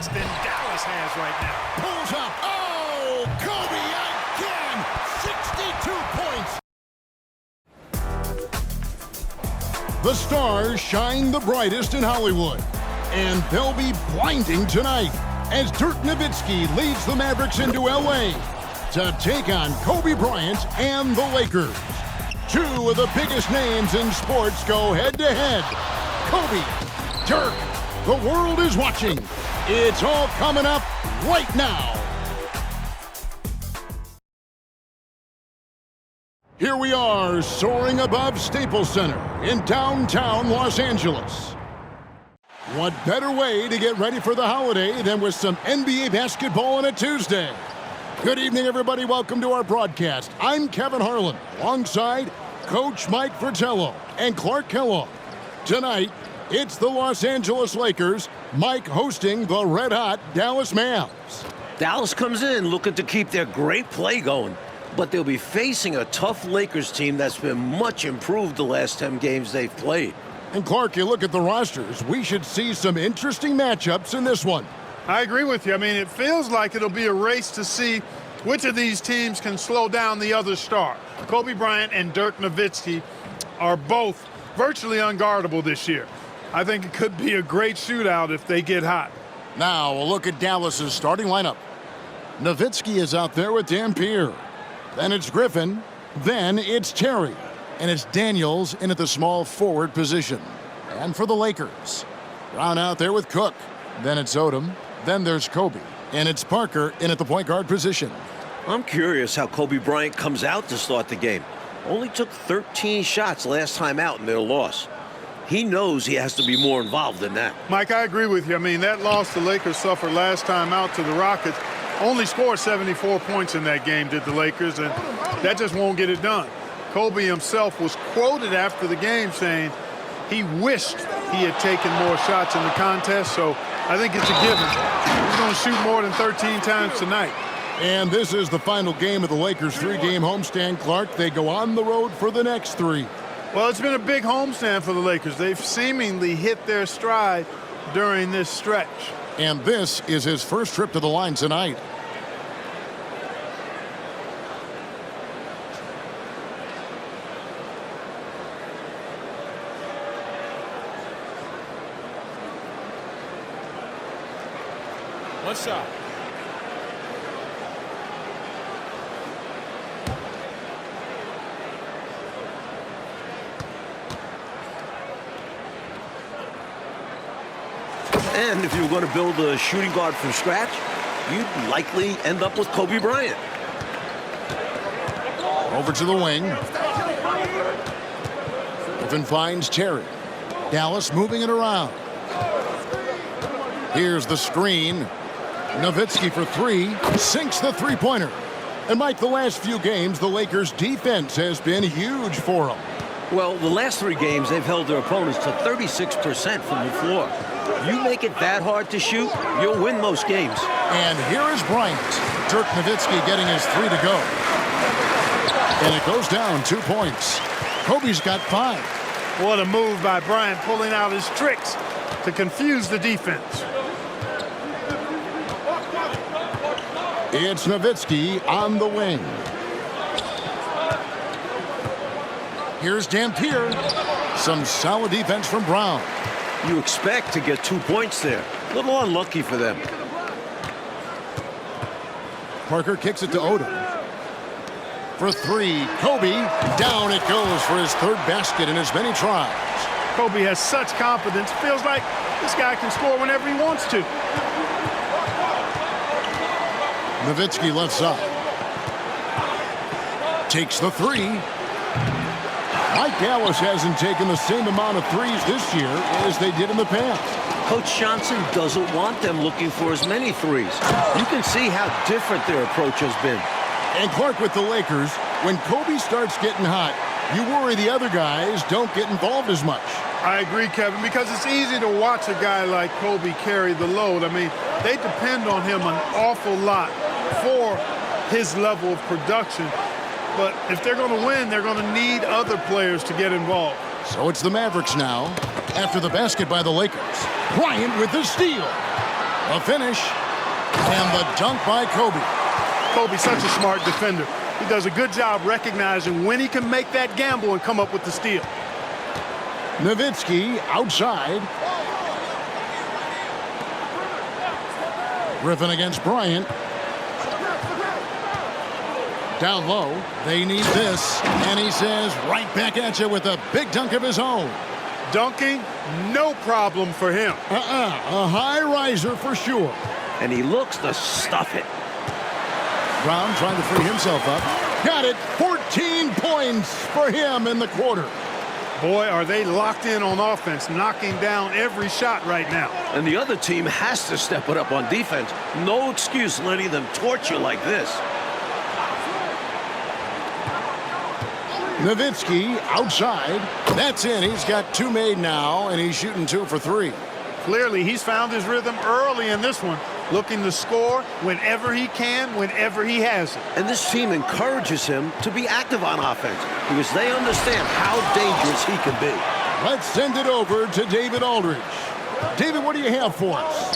points than Dallas has right now. Pulls up. Oh, Kobe again. 62 points. The stars shine the brightest in Hollywood, and they'll be blinding tonight as Dirk Nowitzki leads the Mavericks into L.A. to take on Kobe Bryant and the Lakers. Two of the biggest names in sports go head-to-head. Kobe, Dirk, the world is watching. It's all coming up right now. Here we are, soaring above Staples Center in downtown Los Angeles. What better way to get ready for the holiday than with some NBA basketball on a Tuesday? Good evening, everybody. Welcome to our broadcast. I'm Kevin Harlan, alongside Coach Mike Fratello and Clark Kellogg. Tonight, it's the Los Angeles Lakers, Mike hosting the red-hot Dallas Mavs. Dallas comes in looking to keep their great play going, but they'll be facing a tough Lakers team that's been much improved the last 10 games they've played. And Clark, you look at the rosters, we should see some interesting matchups in this one. I agree with you. I mean, it feels like it'll be a race to see which of these teams can slow down the other star. Kobe Bryant and Dirk Nowitzki are both virtually unguardable this year. I think it could be a great shootout if they get hot. Now, a look at Dallas's starting lineup. Nowitzki is out there with Dampier. Then it's Griffin. Then it's Terry. And it's Daniels in at the small forward position. And for the Lakers, Brown out there with Cook. Then it's Odom. Then there's Kobe. And it's Parker in at the point guard position. I'm curious how Kobe Bryant comes out to start the game. Only took 13 shots last time out in their loss. He knows he has to be more involved than that. Mike, I agree with you. I mean, that loss the Lakers suffered last time out to the Rockets only scored 74 points in that game, did the Lakers, and that just won't get it done. Kobe himself was quoted after the game saying he wished he had taken more shots in the contest, so I think it's a given. He's going to shoot more than 13 times tonight. And this is the final game of the Lakers' three-game homestand, Clark. They go on the road for the next three. Well, it's been a big homestand for the Lakers. They've seemingly hit their stride during this stretch. And this is his first trip to the line tonight. One shot. And if you were going to build a shooting guard from scratch, you'd likely end up with Kobe Bryant. Over to the wing. Griffin finds Terry. Dallas moving it around. Here's the screen. Nowitzki for three. Sinks the three-pointer. And Mike, the last few games, the Lakers' defense has been huge for them. Well, the last 3 games, they've held their opponents to 36% from the floor. You make it that hard to shoot, you'll win most games. And here is Bryant. Dirk Nowitzki getting his 3 to go. And it goes down 2 points. Kobe's got 5. What a move by Bryant, pulling out his tricks to confuse the defense. It's Nowitzki on the wing. Here's Dampier. Some solid defense from Brown. You expect to get 2 points there. A little unlucky for them. Parker kicks it to Odom. For 3, Kobe. Down it goes for his 3rd basket in as many tries. Kobe has such confidence. Feels like this guy can score whenever he wants to. Nowitzki left side. Takes the 3. Mike Dallas hasn't taken the same amount of threes this year as they did in the past. Coach Johnson doesn't want them looking for as many threes. You can see how different their approach has been. And Clark, with the Lakers, when Kobe starts getting hot, you worry the other guys don't get involved as much. I agree, Kevin, because it's easy to watch a guy like Kobe carry the load. I mean, they depend on him an awful lot for his level of production. But if they're going to win, they're going to need other players to get involved. So it's the Mavericks now, after the basket by the Lakers. Bryant with the steal. The finish. And the dunk by Kobe. Kobe's such a smart defender. He does a good job recognizing when he can make that gamble and come up with the steal. Nowitzki outside. Griffin against Bryant. Down low. They need this. And he says right back at you with a big dunk of his own. Dunking, no problem for him. A high riser for sure. And he looks to stuff it. Brown trying to free himself up. Got it. 14 points for him in the quarter. Boy, are they locked in on offense, knocking down every shot right now. And the other team has to step it up on defense. No excuse letting them torch you like this. Nowitzki outside. That's in. He's got 2 made now, and he's shooting 2 for 3. Clearly, he's found his rhythm early in this one, looking to score whenever he can, whenever he has it. And this team encourages him to be active on offense because they understand how dangerous he can be. Let's send it over to David Aldridge. David, what do you have for us?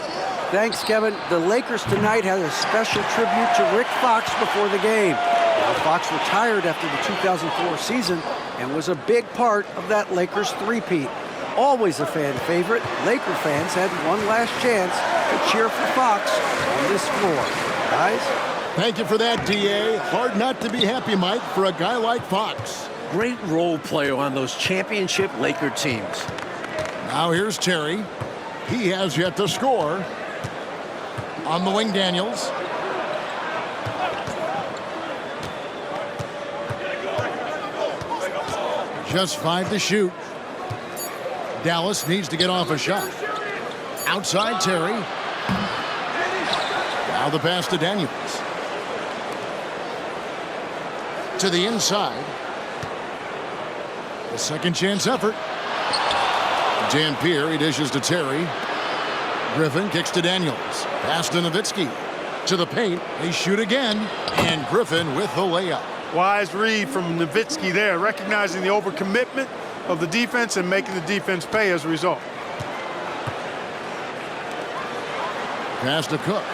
Thanks, Kevin. The Lakers tonight had a special tribute to Rick Fox before the game. Now, Fox retired after the 2004 season and was a big part of that Lakers three-peat. Always a fan favorite, Laker fans had one last chance to cheer for Fox on this floor. Guys? Thank you for that, D.A. Hard not to be happy, Mike, for a guy like Fox. Great role player on those championship Laker teams. Now here's Terry. He has yet to score. On the wing, Daniels. Just 5 to shoot. Dallas needs to get off a shot. Outside Terry. Now the pass to Daniels. To the inside. A second chance effort. Dampier, he dishes to Terry. Griffin kicks to Daniels. Pass to Nowitzki. To the paint. They shoot again. And Griffin with the layup. Wise read from Nowitzki there, recognizing the overcommitment of the defense and making the defense pay as a result. Pass to Cook.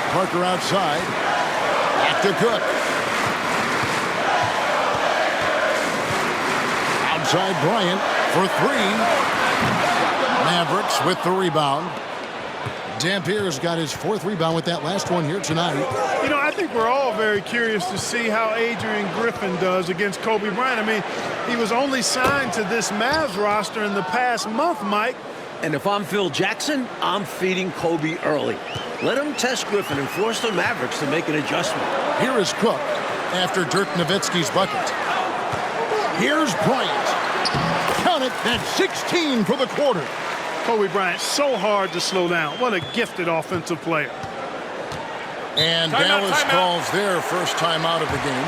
Parker outside. Back to Cook. Outside Bryant for 3. Mavericks with the rebound. Dampier's got his 4th rebound with that last one here tonight. You know, I think we're all very curious to see how Adrian Griffin does against Kobe Bryant. I mean, he was only signed to this Mavs roster in the past month, Mike. And if I'm Phil Jackson, I'm feeding Kobe early. Let him test Griffin and force the Mavericks to make an adjustment. Here is Cook after Dirk Nowitzki's bucket. Here's Bryant. Count it, that's 16 for the quarter. Kobe Bryant, so hard to slow down. What a gifted offensive player. And Dallas calls their first time out of the game.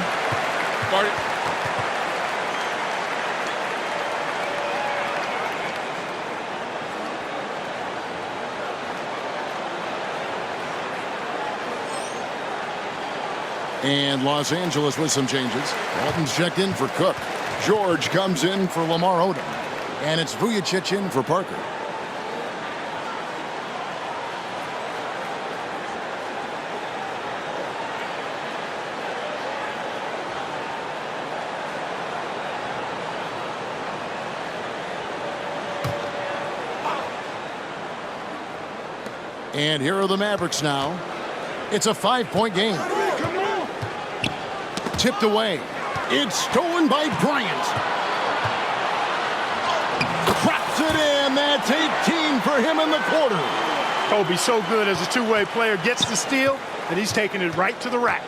Start it. And Los Angeles with some changes. Walton's checked in for Cook. George comes in for Lamar Odom. And it's Vujacic in for Parker. And here are the Mavericks now. It's a 5-point game. Tipped away. It's stolen by Bryant. Drops it in. That's 18 for him in the quarter. Kobe so good as a two-way player, gets the steal, and he's taking it right to the rack.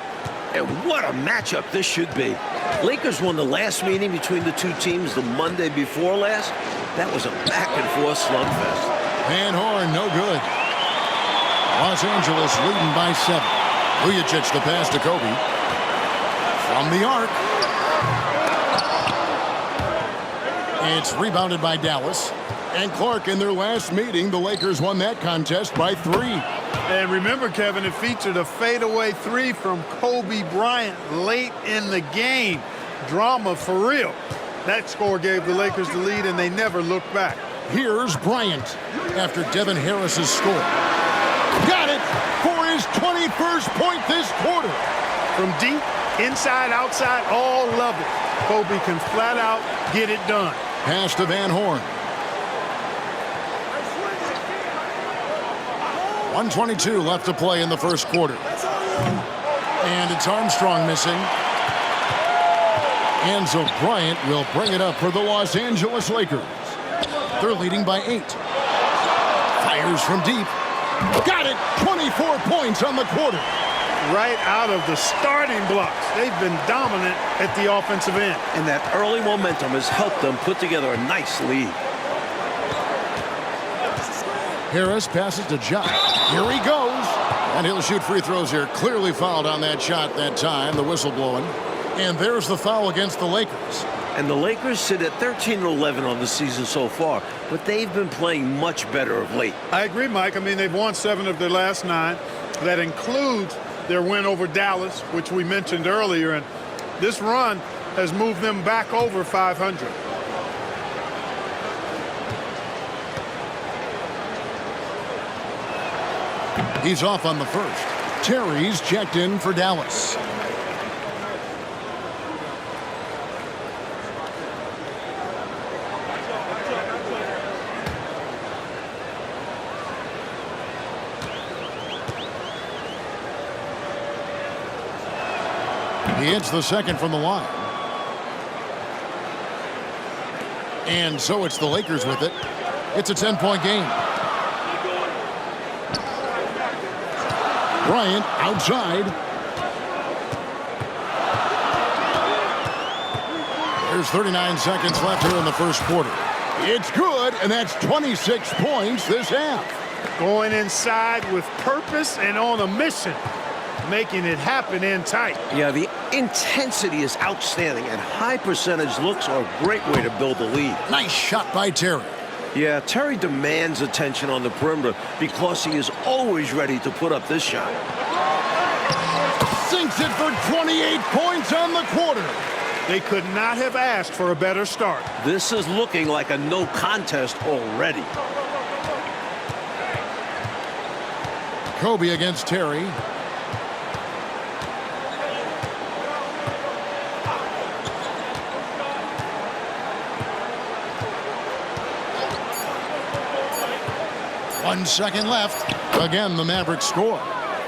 And what a matchup this should be. Lakers won the last meeting between the two teams the Monday before last. That was a back-and-forth slugfest. Van Horn, no good. Los Angeles leading by 7. Vujacic the pass to Kobe. From the arc. It's rebounded by Dallas. And Clark, in their last meeting, the Lakers won that contest by 3. And remember, Kevin, it featured a fadeaway 3 from Kobe Bryant late in the game. Drama for real. That score gave the Lakers the lead, and they never looked back. Here's Bryant after Devin Harris's score. Got it for his 21st point this quarter. From deep, inside, outside, all love it. Kobe can flat out get it done. Pass to Van Horn. 1:22 left to play in the first quarter. And it's Armstrong missing. And so Bryant will bring it up for the Los Angeles Lakers. They're leading by 8. Fires from deep. Got it! 24 points on the quarter. Right out of the starting blocks. They've been dominant at the offensive end. And that early momentum has helped them put together a nice lead. Harris passes to Jock. Here he goes. And he'll shoot free throws here. Clearly fouled on that shot that time. The whistle blowing. And there's the foul against the Lakers. And the Lakers sit at 13-11 on the season so far, but they've been playing much better of late. I agree, Mike. I mean, they've won 7 of their last 9. That includes their win over Dallas, which we mentioned earlier. And this run has moved them back over 500. He's off on the first. Terry's checked in for Dallas. He hits the second from the line. And so it's the Lakers with it. It's a 10-point game. Bryant outside. There's 39 seconds left here in the first quarter. It's good, and that's 26 points this half. Going inside with purpose and on a mission, making it happen in tight. Yeah, the intensity is outstanding, and high percentage looks are a great way to build a lead. Nice shot by Terry. Yeah, Terry demands attention on the perimeter because he is always ready to put up this shot. Sinks it for 28 points on the quarter. They could not have asked for a better start. This is looking like a no contest already. Kobe against Terry. One second left. Again, the Mavericks score.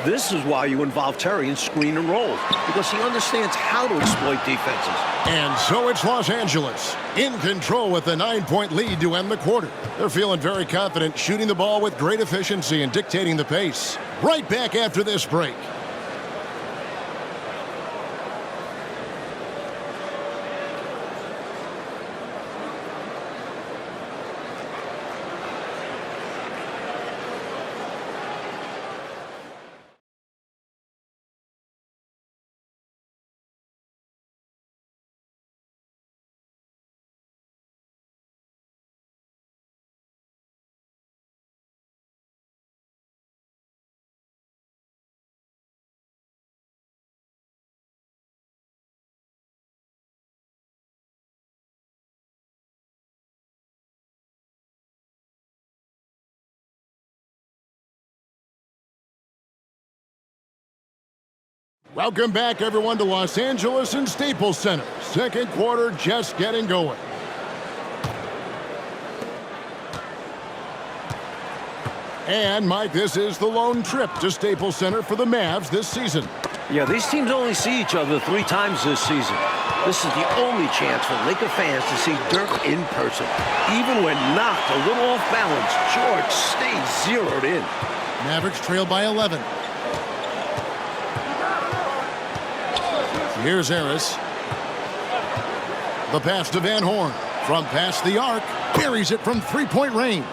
This is why you involve Terry in screen and rolls, because he understands how to exploit defenses. And so it's Los Angeles in control with a 9-point lead to end the quarter. They're feeling very confident, shooting the ball with great efficiency and dictating the pace. Right back after this break. Welcome back, everyone, to Los Angeles and Staples Center. Second quarter just getting going. And, Mike, this is the lone trip to Staples Center for the Mavs this season. Yeah, these teams only see each other 3 times this season. This is the only chance for Laker fans to see Dirk in person. Even when knocked a little off balance, George stays zeroed in. Mavericks trail by 11. Here's Harris. The pass to Van Horn. From past the arc, buries it from 3-point range.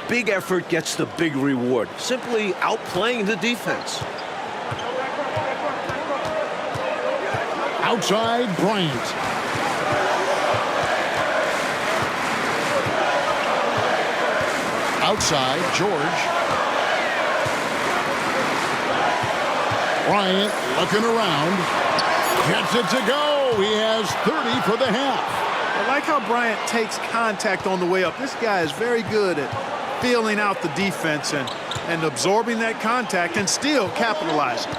Big effort gets the big reward. Simply outplaying the defense. Outside, Bryant. Outside, George. Bryant looking around. Gets it to go. He has 30 for the half. I like how Bryant takes contact on the way up. This guy is very good at feeling out the defense and absorbing that contact and still capitalizing.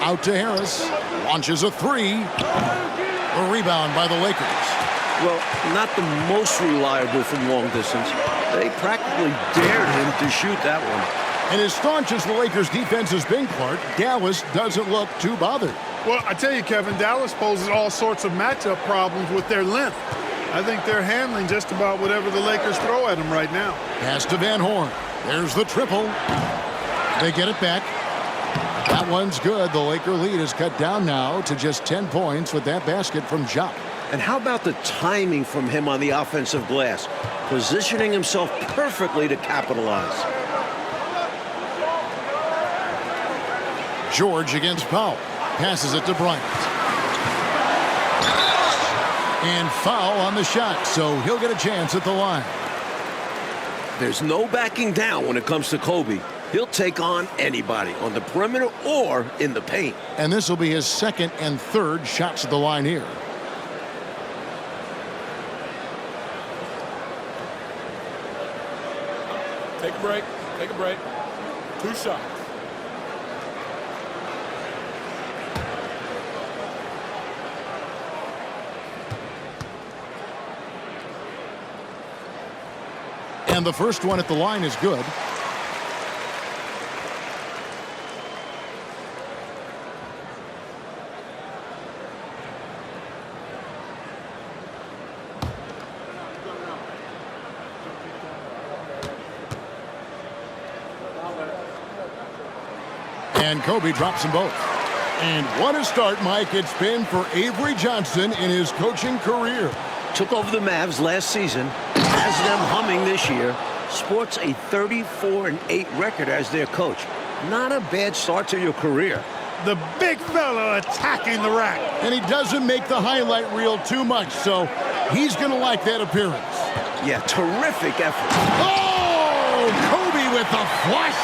Out to Harris. Launches a three. A rebound by the Lakers. Well, not the most reliable from long distance. They practically dared him to shoot that one. And as staunch as the Lakers' defense has been, Clark, Dallas doesn't look too bothered. Well, I tell you, Kevin, Dallas poses all sorts of matchup problems with their length. I think they're handling just about whatever the Lakers throw at them right now. Pass to Van Horn. There's the triple. They get it back. That one's good. The Laker lead is cut down now to just 10 points with that basket from Ja. And how about the timing from him on the offensive glass? Positioning himself perfectly to capitalize. George against Powell. Passes it to Bryant. And foul on the shot, so he'll get a chance at the line. There's no backing down when it comes to Kobe. He'll take on anybody on the perimeter or in the paint. And this will be his second and third shots at the line here. Take a break. Take a break. 2 shots. And the first one at the line is good. And Kobe drops them both. And what a start, Mike, it's been for Avery Johnson in his coaching career. Took over the Mavs last season, has them humming this year, sports a 34-8 record as their coach. Not a bad start to your career. The big fella attacking the rack. And he doesn't make the highlight reel too much, so he's going to like that appearance. Yeah, terrific effort. Oh, Kobe with the flush.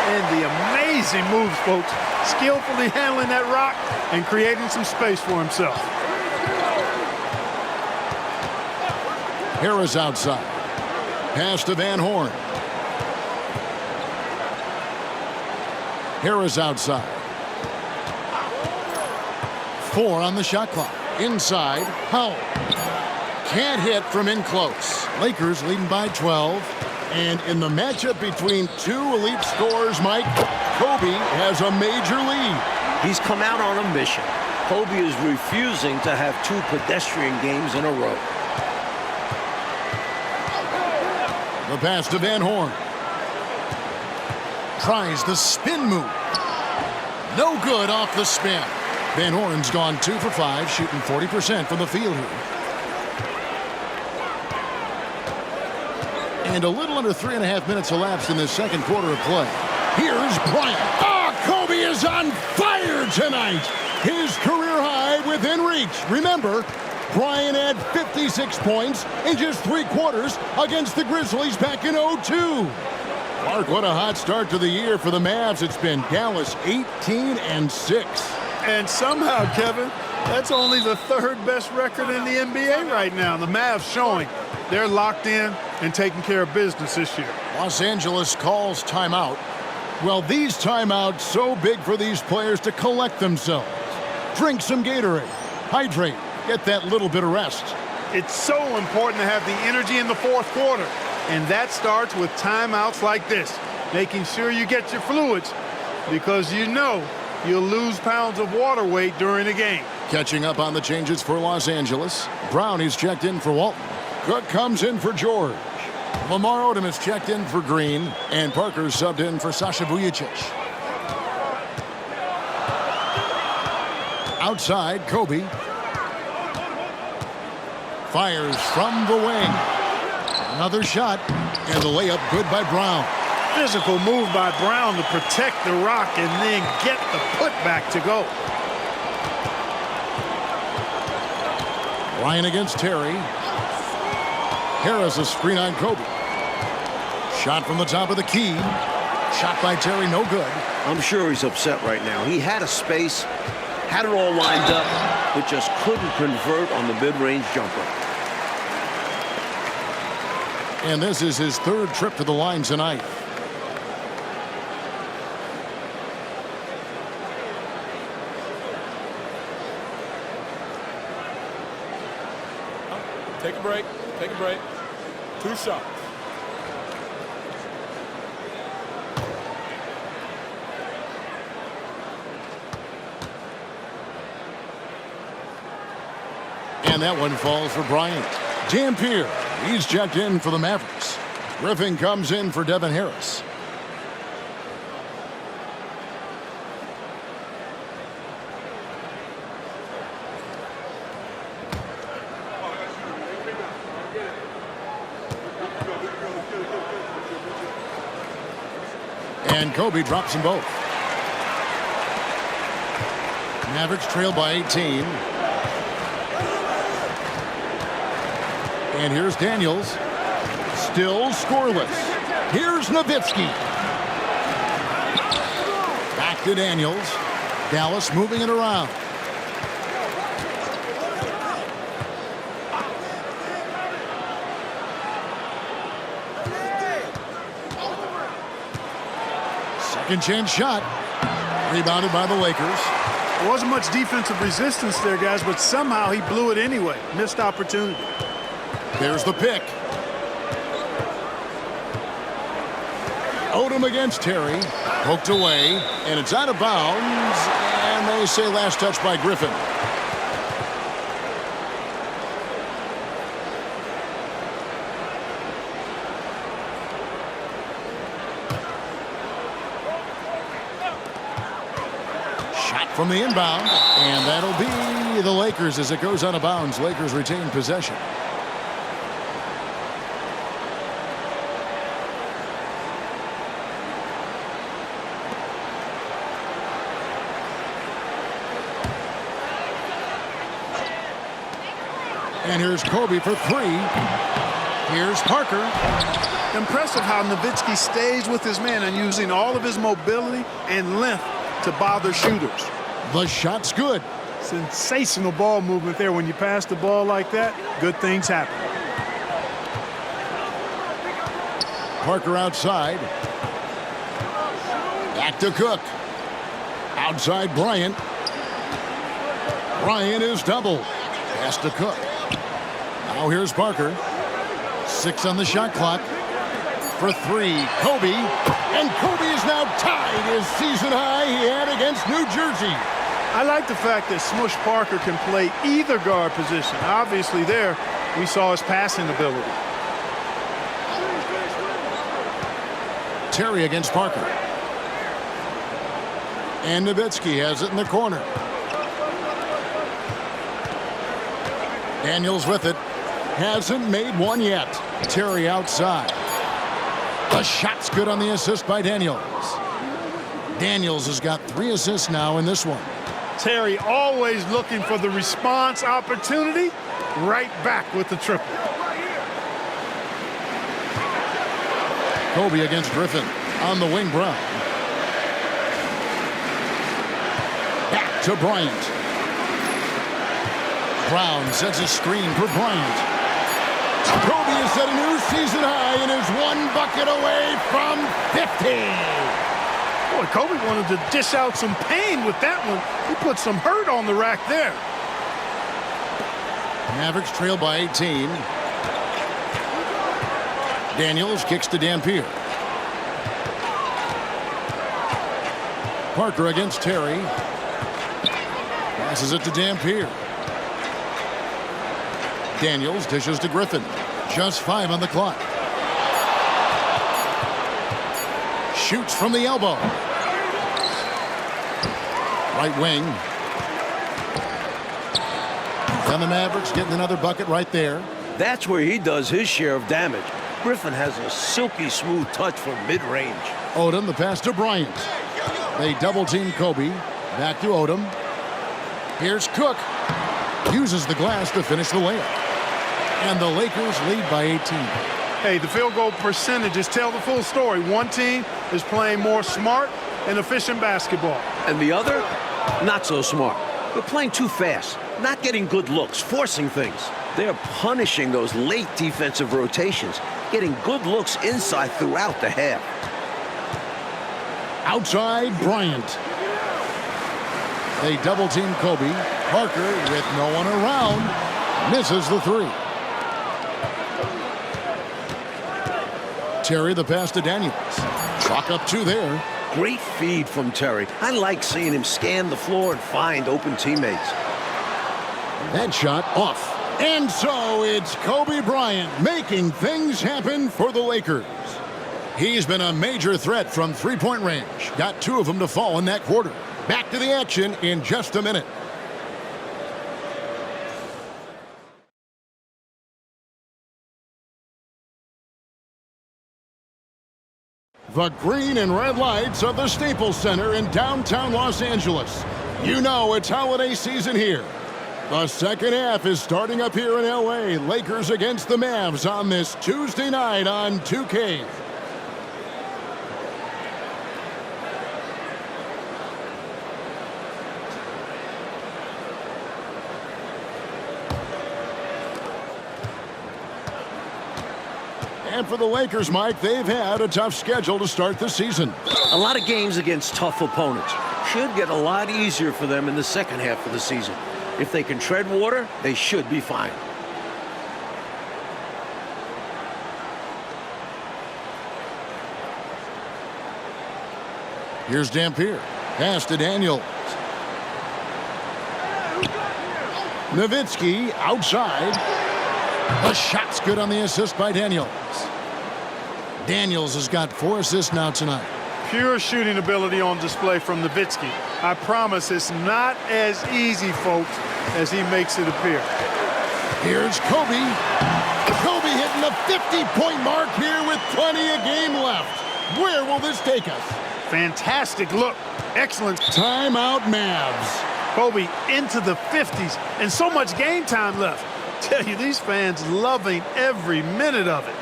And the amazing moves, folks. Skillfully handling that rock and creating some space for himself. Harris outside. Pass to Van Horn. Harris outside. 4 on the shot clock. Inside, Powell. Can't hit from in close. Lakers leading by 12. And in the matchup between two elite scorers, Mike, Kobe has a major lead. He's come out on a mission. Kobe is refusing to have 2 pedestrian games in a row. The pass to Van Horn. Tries the spin move. No good off the spin. Van Horn's gone 2 for 5, shooting 40% from the field here. And a little under 3.5 minutes elapsed in this second quarter of play. Here's Bryant. Oh, Kobe is on fire tonight. His career high within reach. Remember, Bryant had 56 points in just 3 quarters against the Grizzlies back in 2002. Clark, what a hot start to the year for the Mavs. It's been Dallas 18-6. And somehow, Kevin, that's only the 3rd best record in the NBA right now. The Mavs showing they're locked in and taking care of business this year. Los Angeles calls timeout. Well, these timeouts so big for these players to collect themselves. Drink some Gatorade. Hydrate. Get that little bit of rest. It's so important to have the energy in the 4th quarter. And that starts with timeouts like this. Making sure you get your fluids because you know you'll lose pounds of water weight during the game. Catching up on the changes for Los Angeles. Brown is checked in for Walton. Cook comes in for George. Lamar Odom is checked in for Green. And Parker subbed in for Sasha Vujicic. Outside, Kobe. Fires from the wing. Another shot. And the layup good by Brown. Physical move by Brown to protect the rock and then get the putback to go. Ryan against Terry. Harris a screen on Kobe. Shot from the top of the key. Shot by Terry, no good. I'm sure he's upset right now. He had a space, had it all lined up, but just couldn't convert on the mid-range jumper. And this is his third trip to the line tonight. Take a break. Take a break. 2 shots. And that one falls for Bryant. Dampier, he's checked in for the Mavericks. Griffin comes in for Devin Harris. And Kobe drops them both. Mavericks trail by 18. And here's Daniels. Still scoreless. Here's Nowitzki. Back to Daniels. Dallas moving it around. Second chance shot. Rebounded by the Lakers. There wasn't much defensive resistance there, guys, but somehow he blew it anyway. Missed opportunity. There's the pick. Odom against Terry. Poked away, and it's out of bounds. And they say last touch by Griffin. Shot from the inbound, and that'll be the Lakers as it goes out of bounds. Lakers retain possession. And here's Kobe for 3. Here's Parker. Impressive how Nowitzki stays with his man and using all of his mobility and length to bother shooters. The shot's good. Sensational ball movement there. When you pass the ball like that, good things happen. Parker outside. Back to Cook. Outside Bryant. Bryant is double. Pass to Cook. Now here's Parker. 6 on the shot clock. For 3, Kobe. And Kobe is now tied his season high he had against New Jersey. I like the fact that Smush Parker can play either guard position. Obviously there, we saw his passing ability. Terry against Parker. And Nowitzki has it in the corner. Daniels with it. Hasn't made one yet. Terry outside. The shot's good on the assist by Daniels. Daniels has got 3 assists now in this one. Terry always looking for the response opportunity. Right back with the triple. Kobe against Griffin on the wing. Brown. Back to Bryant. Brown sets a screen for Bryant. Kobe has set a new season high and is 1 bucket away from 50. Boy, Kobe wanted to dish out some pain with that one. He put some hurt on the rack there. Mavericks trail by 18. Daniels kicks to Dampier. Parker against Terry. Passes it to Dampier. Daniels dishes to Griffin. Just 5 on the clock. Shoots from the elbow. Right wing. And the Mavericks getting another bucket right there. That's where he does his share of damage. Griffin has a silky smooth touch from mid-range. Odom, the pass to Bryant. They double-team Kobe. Back to Odom. Here's Cook. Uses the glass to finish the layup. And the Lakers lead by 18. Hey, the field goal percentages tell the full story. One team is playing more smart and efficient basketball. And the other, not so smart. They're playing too fast, not getting good looks, forcing things. They're punishing those late defensive rotations. getting good looks inside throughout the half. Outside, Bryant. They double-team Kobe. Parker, with no one around, misses the three. Terry, the pass to Daniels. Chalk up two there. Great feed from Terry. I like seeing him scan the floor and find open teammates. That shot off. And so it's Kobe Bryant making things happen for the Lakers. He's been a major threat from three-point range. Got two of them to fall in that quarter. Back to the action in just a minute. The green and red lights of the Staples Center in downtown Los Angeles. You know it's holiday season here. The second half is starting up here in L.A. Lakers against the Mavs on this Tuesday night on 2K. And for the Lakers, Mike, they've had a tough schedule to start the season. A lot of games against tough opponents. Should get a lot easier for them in the second half of the season. If they can tread water, they should be fine. Here's Dampier. Pass to Daniels. Nowitzki outside. The shot's good on the assist by Daniels. Daniels has got 4 assists now tonight. Pure shooting ability on display from Nowitzki. I promise it's not as easy, folks, as he makes it appear. Here's Kobe. Kobe hitting the 50-point mark here with plenty of game left. Where will this take us? Fantastic look. Excellent. Timeout, Mavs. Kobe into the 50s and so much game time left. Tell you, these fans loving every minute of it.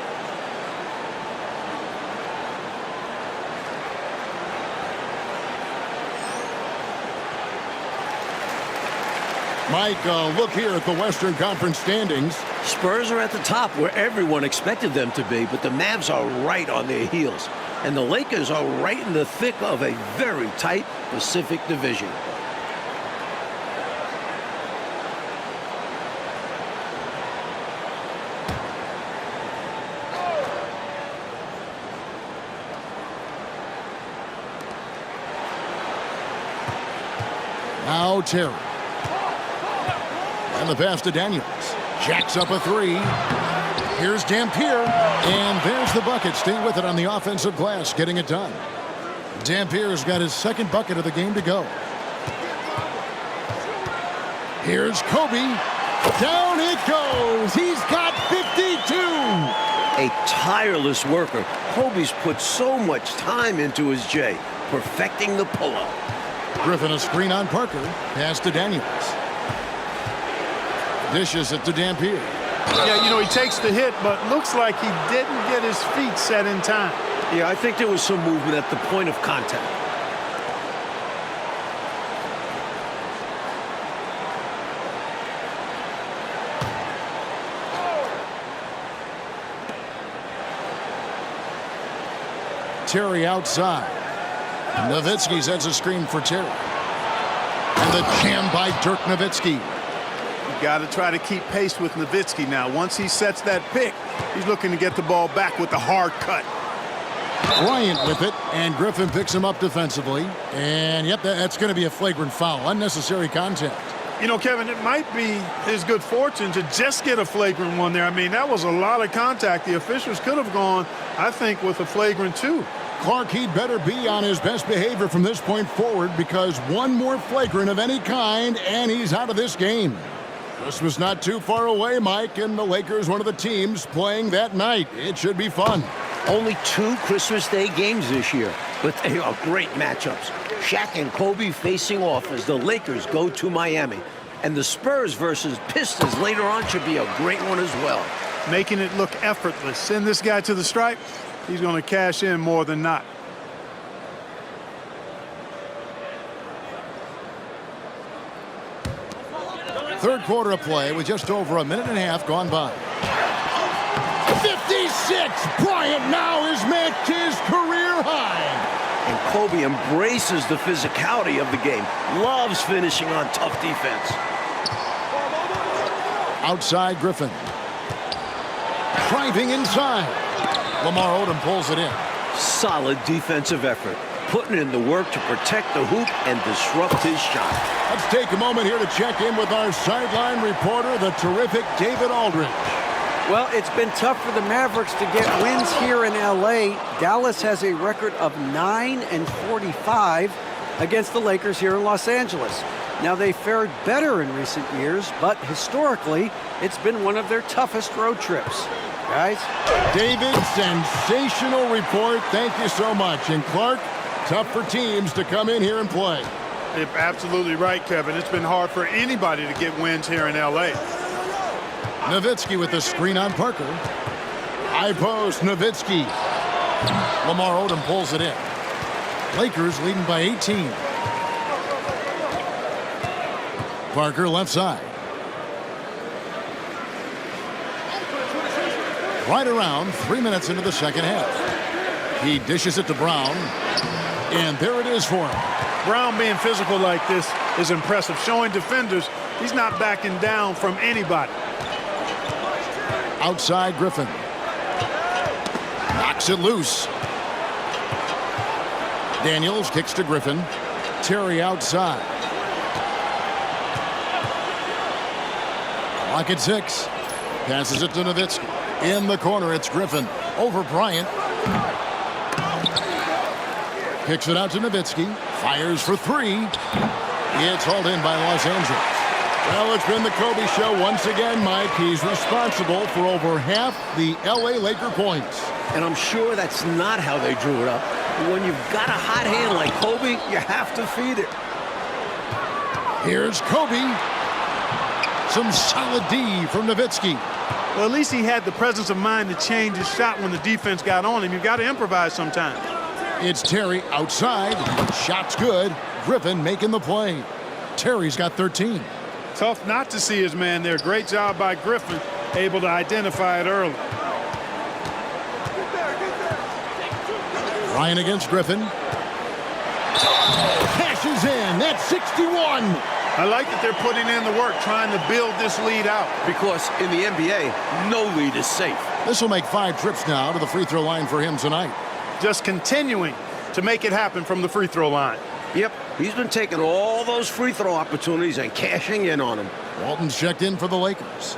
Mike, look here at the Western Conference standings. Spurs are at the top where everyone expected them to be, but the Mavs are right on their heels. And the Lakers are right in the thick of a very tight Pacific Division. Now Terry. And the pass to Daniels. Jacks up a three. Here's Dampier. And there's the bucket. Stay with it on the offensive glass, getting it done. Dampier's got his second bucket of the game to go. Here's Kobe. Down it goes. He's got 52. A tireless worker. Kobe's put so much time into his J, perfecting the pull-up. Griffin a screen on Parker. Pass to Daniels. Dishes it to Dampier. Yeah, you know, he takes the hit, but looks like he didn't get his feet set in time. Yeah, I think there was some movement at the point of contact. Terry outside. Nowitzki sets a screen for Terry. And the jam by Dirk Nowitzki. You got to try to keep pace with Nowitzki now. Once he sets that pick, he's looking to get the ball back with the hard cut. Bryant with it, and Griffin picks him up defensively. And, yep, that's going to be a flagrant foul. Unnecessary contact. You know, Kevin, it might be his good fortune to just get a flagrant one there. I mean, that was a lot of contact. The officials could have gone, I think, with a flagrant two. Clark, he'd better be on his best behavior from this point forward because one more flagrant of any kind, and he's out of this game. This was not too far away, Mike, and the Lakers, one of the teams playing that night. It should be fun. Only 2 Christmas Day games this year, but they are great matchups. Shaq and Kobe facing off as the Lakers go to Miami. And the Spurs versus Pistons later on should be a great one as well. Making it look effortless. Send this guy to the stripe. He's going to cash in more than not. Third quarter of play with just over a minute and a half gone by. 56! 6. Bryant now has matched his career high. And Kobe embraces the physicality of the game. Loves finishing on tough defense. Outside Griffin. Driving inside. Lamar Odom pulls it in. Solid defensive effort. Putting in the work to protect the hoop and disrupt his shot. Let's take a moment here to check in with our sideline reporter, the terrific David Aldridge. Well, it's been tough for the Mavericks to get wins here in L.A. Dallas has a record of 9-45 against the Lakers here in Los Angeles. Now, they fared better in recent years, but historically, it's been one of their toughest road trips. Guys? David, sensational report. Thank you so much. And Clark, tough for teams to come in here and play. You're absolutely right, Kevin. It's been hard for anybody to get wins here in L.A. Nowitzki with the screen on Parker. High post, Nowitzki. Lamar Odom pulls it in. Lakers leading by 18. Parker left side. Right around 3 minutes into the second half. He dishes it to Brown. And there it is for him. Brown being physical like this is impressive, showing defenders he's not backing down from anybody. Outside Griffin. Knocks it loose. Daniels kicks to Griffin. Terry outside. Clock at 6. Passes it to Nowitzki. In the corner, it's Griffin. Over Bryant. Kicks it out to Nowitzki. Fires for 3. It's hauled in by Los Angeles. Well, it's been the Kobe Show once again, Mike. He's responsible for over half the L.A. Laker points. And I'm sure that's not how they drew it up. But when you've got a hot hand like Kobe, you have to feed it. Here's Kobe. Some solid D from Nowitzki. Well, at least he had the presence of mind to change his shot when the defense got on him. You've got to improvise sometimes. It's Terry outside. Shot's good. Griffin making the play. Terry's got 13. Tough not to see his man there. Great job by Griffin, able to identify it early. Ryan against Griffin. Cashes in. That's 61. I like that they're putting in the work, trying to build this lead out. Because in the NBA, no lead is safe. This will make 5 trips now to the free throw line for him tonight. Just continuing to make it happen from the free throw line. Yep, he's been taking all those free throw opportunities and cashing in on them. Walton's checked in for the Lakers.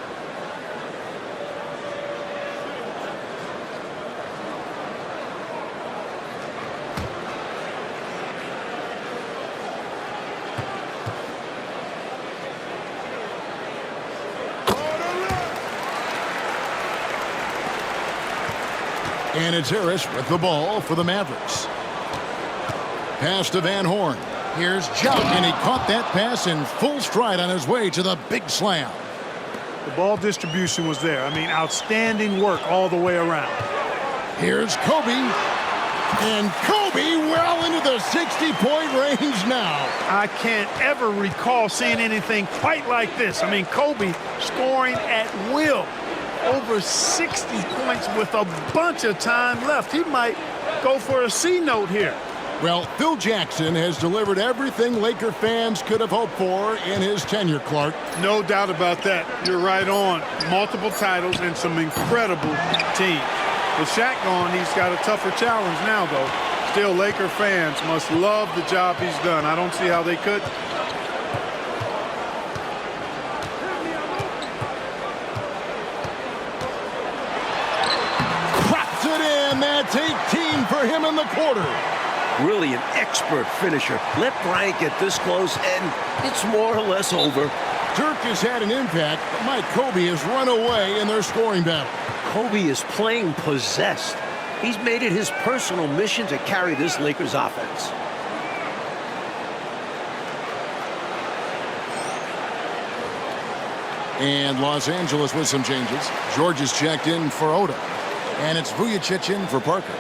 And it's Harris with the ball for the Mavericks. Pass to Van Horn. Here's Jock, and he caught that pass in full stride on his way to the big slam. The ball distribution was there. I mean, outstanding work all the way around. Here's Kobe. And Kobe well into the 60-point range now. I can't ever recall seeing anything quite like this. I mean, Kobe scoring at will. Over 60 points with a bunch of time left. He might go for a C note here. Well, Phil Jackson has delivered everything Laker fans could have hoped for in his tenure, Clark. No doubt about that. You're right on. Multiple titles and some incredible teams. With Shaq gone, he's got a tougher challenge now, though. Still, Laker fans must love the job he's done. I don't see how they could. Pops it in. That's 18 for him in the quarter. Really an expert finisher. Let Bryant get this close, and it's more or less over. Dirk has had an impact, but Mike Kobe has run away in their scoring battle. Kobe is playing possessed. He's made it his personal mission to carry this Lakers offense. And Los Angeles with some changes. George is checked in for Oda. And it's Vujacic in for Parker.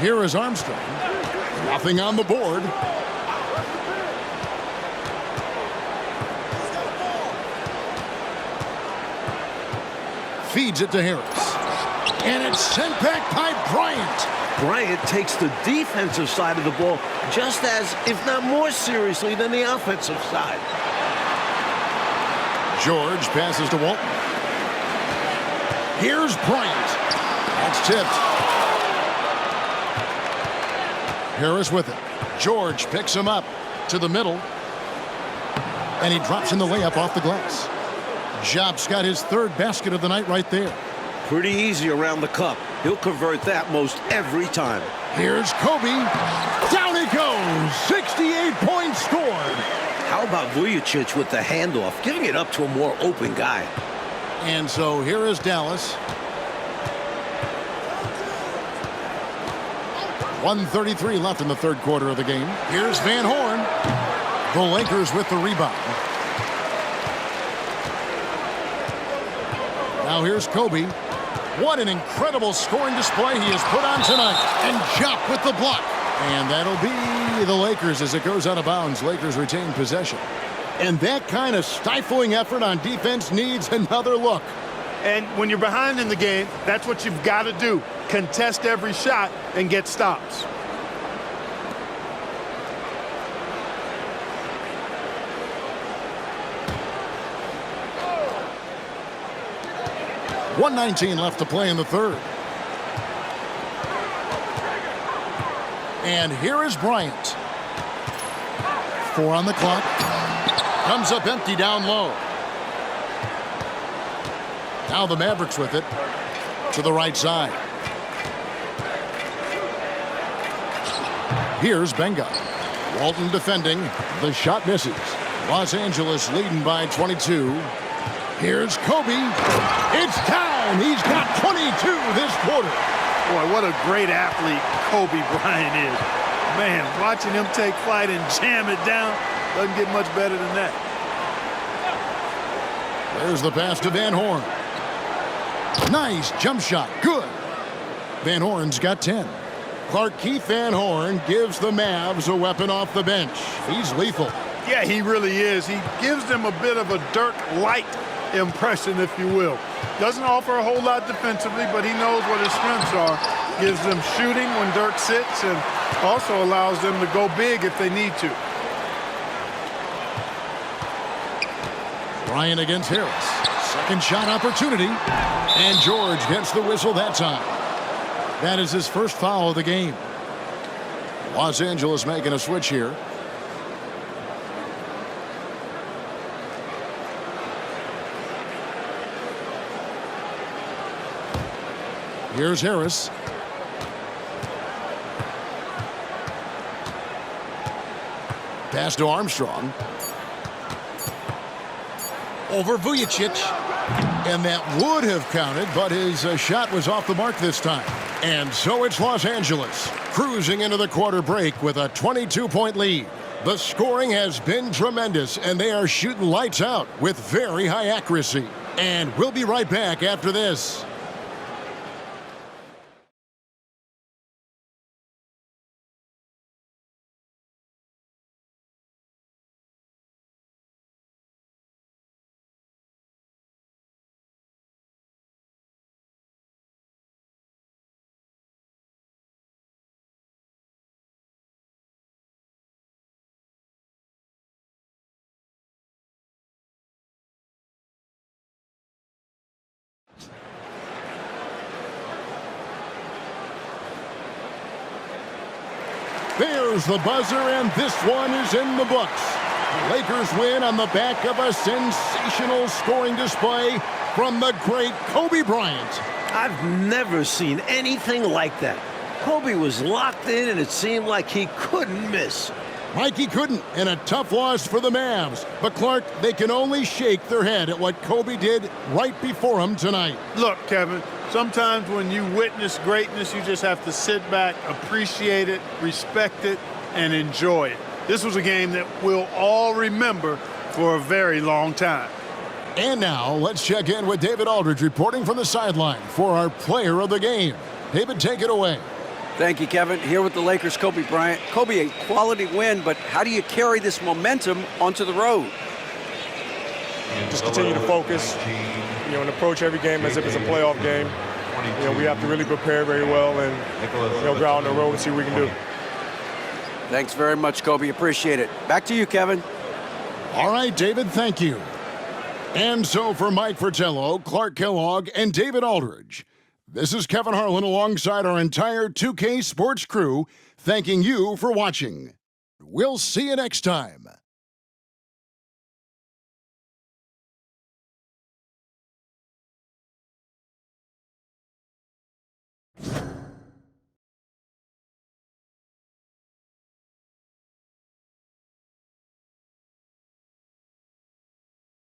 Here is Armstrong. Nothing on the board. Feeds it to Harris. And it's sent back by Bryant. Bryant takes the defensive side of the ball just as, if not more seriously, than the offensive side. George passes to Walton. Here's Bryant. That's tipped. Harris with it. George picks him up to the middle. And he drops in the layup off the glass. Job's got his third basket of the night right there. Pretty easy around the cup. He'll convert that most every time. Here's Kobe. Down he goes. 68 points scored. How about Vujicic with the handoff, giving it up to a more open guy? And so here is Dallas. 1:33 left in the third quarter of the game. Here's Van Horn. The Lakers with the rebound. Now here's Kobe. What an incredible scoring display he has put on tonight. And Jock with the block. And that'll be the Lakers as it goes out of bounds. Lakers retain possession. And that kind of stifling effort on defense needs another look. And when you're behind in the game, that's what you've got to do. Contest every shot and get stops. .119 left to play in the third. And here is Bryant. 4 on the clock. Comes up empty down low. Now the Mavericks with it to the right side. Here's Benga. Walton defending. The shot misses. Los Angeles leading by 22. Here's Kobe. It's down. He's got 22 this quarter. Boy, what a great athlete Kobe Bryant is. Man, watching him take flight and jam it down doesn't get much better than that. There's the pass to Van Horn. Nice jump shot. Good. Van Horn's got 10. Clark Keith Van Horn gives the Mavs a weapon off the bench. He's lethal. Yeah, he really is. He gives them a bit of a Dirk-light impression, if you will. Doesn't offer a whole lot defensively, but he knows what his strengths are. Gives them shooting when Dirk sits and also allows them to go big if they need to. Bryant against Harris. Second shot opportunity. And George gets the whistle that time. That is his first foul of the game. Los Angeles making a switch here. Here's Harris. Pass to Armstrong. Over Vujicic. And that would have counted, but his shot was off the mark this time. And so it's Los Angeles cruising into the quarter break with a 22-point lead. The scoring has been tremendous, and they are shooting lights out with very high accuracy. And we'll be right back after this. There's the buzzer, and this one is in the books. The Lakers win on the back of a sensational scoring display from the great Kobe Bryant. I've never seen anything like that. Kobe was locked in, and it seemed like he couldn't miss. Mikey couldn't, and a tough loss for the Mavs. But, Clark, they can only shake their head at what Kobe did right before him tonight. Look, Kevin, sometimes when you witness greatness, you just have to sit back, appreciate it, respect it, and enjoy it. This was a game that we'll all remember for a very long time. And now, let's check in with David Aldridge reporting from the sideline for our player of the game. David, take it away. Thank you, Kevin. Here with the Lakers, Kobe Bryant. Kobe, a quality win, but how do you carry this momentum onto the road? Just continue to focus, and approach every game as if it's a playoff game. We have to really prepare very well and, go out on the road and see what we can do. Thanks very much, Kobe. Appreciate it. Back to you, Kevin. All right, David, thank you. And so for Mike Fratello, Clark Kellogg, and David Aldridge, this is Kevin Harlan alongside our entire 2K Sports crew, thanking you for watching. We'll see you next time.